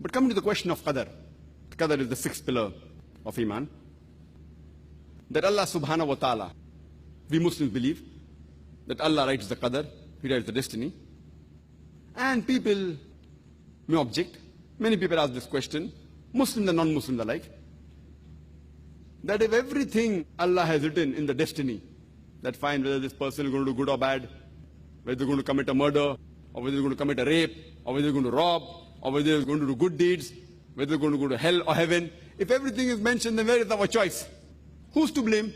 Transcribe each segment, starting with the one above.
But coming to the question of Qadar. Qadar is the sixth pillar of Iman. That Allah subhanahu wa ta'ala, we Muslims believe that Allah writes the Qadar, He writes the destiny. And people may object. Many people ask this question, Muslims and non-Muslims alike, that if everything Allah has written in the destiny, that fine, whether this person is going to do good or bad, whether they're going to commit a murder, or whether they're going to commit a rape, or whether they're going to rob, or whether they're going to do good deeds, whether they're going to go to hell or heaven, if everything is mentioned, then where is our choice? Who's to blame?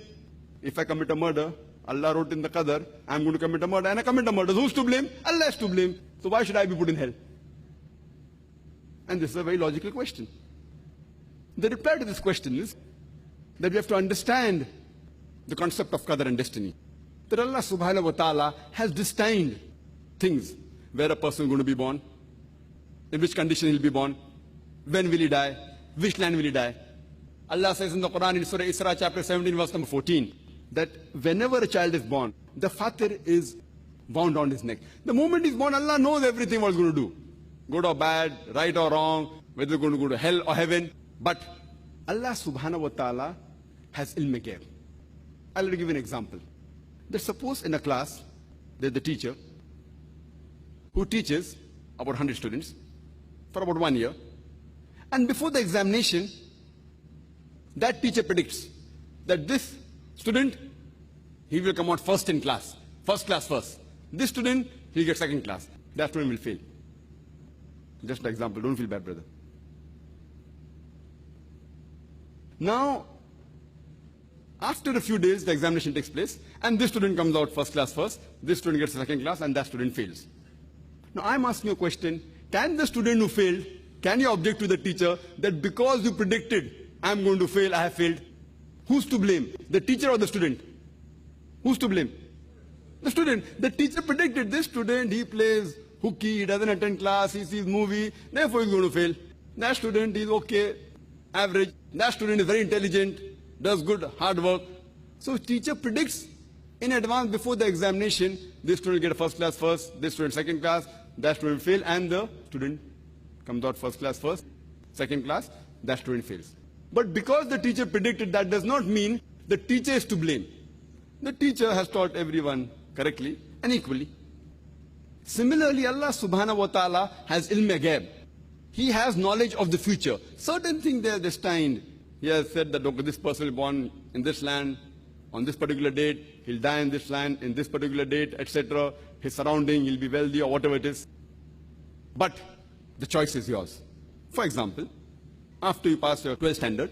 If I commit a murder, Allah wrote in the Qadar, I'm going to commit a murder, and I commit a murder. Who's to blame? Allah is to blame. So why should I be put in hell? And this is a very logical question. The reply to this question is that we have to understand the concept of Qadar and destiny. That Allah subhanahu wa ta'ala has destined things, where a person is going to be born, in which condition he'll be born, when will he die, which land will he die. Allah says in the Quran in Surah Isra chapter 17 verse number 14 that whenever a child is born, the fatir is bound on his neck. The moment he's born, Allah knows everything what he's going to do. Good or bad, right or wrong, whether he's going to go to hell or heaven. But Allah subhanahu wa ta'ala has ilm ghaib. I'll give you an example. That suppose in a class, there's the teacher who teaches about 100 students for about 1 year. And before the examination, that teacher predicts that this student, he will come out first in class. First class first. This student, he'll get second class. That student will fail. Just an example, don't feel bad, brother. Now, after a few days, the examination takes place, and this student comes out first class first, this student gets second class, and that student fails. Now, I'm asking you a question. Can the student who failed, can you object to the teacher that because you predicted, I'm going to fail, I have failed? Who's to blame? The teacher or the student? Who's to blame? The student. The teacher predicted this student, he plays hooky, he doesn't attend class, he sees movie, therefore he's going to fail. That student is okay, average. That student is very intelligent, does good, hard work. So teacher predicts in advance before the examination, this student will get a first class first, this student second class, that student will fail, and the student comes out first class first, second class, that student fails. But because the teacher predicted, that does not mean the teacher is to blame. The teacher has taught everyone correctly and equally. Similarly, Allah subhanahu wa ta'ala has ilm ghaib. He has knowledge of the future. Certain things they are destined. He has said that okay, this person will be born in this land, on this particular date, he'll die in this land, in this particular date, etc. His surrounding, he'll be wealthy or whatever it is. But the choice is yours. For example, after you pass your 12th standard,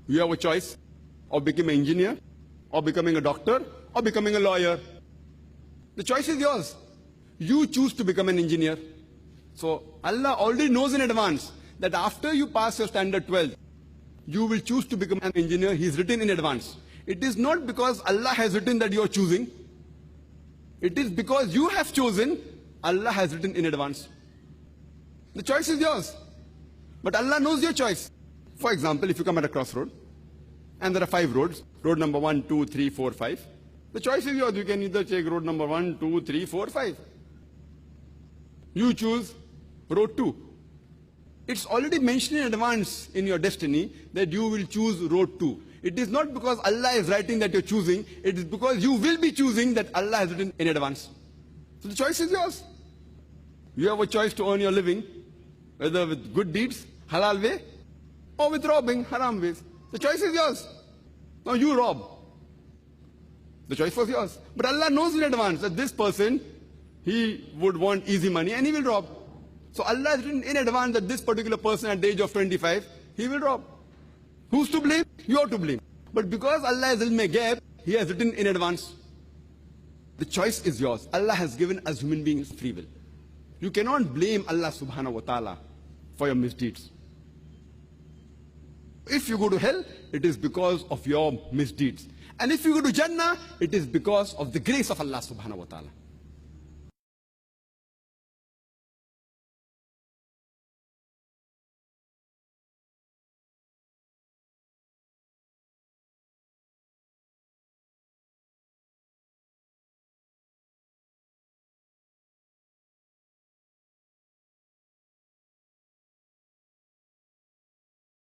you have a choice of becoming an engineer, or becoming a doctor, or becoming a lawyer. The choice is yours. You choose to become an engineer. So Allah already knows in advance that after you pass your standard 12, you will choose to become an engineer. He's written in advance. It is not because Allah has written that you are choosing. It is because you have chosen, Allah has written in advance. The choice is yours. But Allah knows your choice. For example, if you come at a crossroad, and there are 5 roads, road number 1, 2, 3, 4, 5. The choice is yours. You can either take road number 1, 2, 3, 4, 5. You choose road 2. It's already mentioned in advance in your destiny that you will choose road 2. It is not because Allah is writing that you're choosing, it is because you will be choosing that Allah has written in advance. So the choice is yours. You have a choice to earn your living, whether with good deeds, halal way, or with robbing, haram ways. The choice is yours. Now you rob. The choice was yours. But Allah knows in advance that this person, he would want easy money and he will rob. So Allah has written in advance that this particular person at the age of 25, he will rob. Who's to blame? You are to blame. But because Allah has ilm ghaib, He has written in advance. The choice is yours. Allah has given us human beings free will. You cannot blame Allah subhanahu wa ta'ala for your misdeeds. If you go to hell, it is because of your misdeeds. And if you go to Jannah, it is because of the grace of Allah subhanahu wa ta'ala.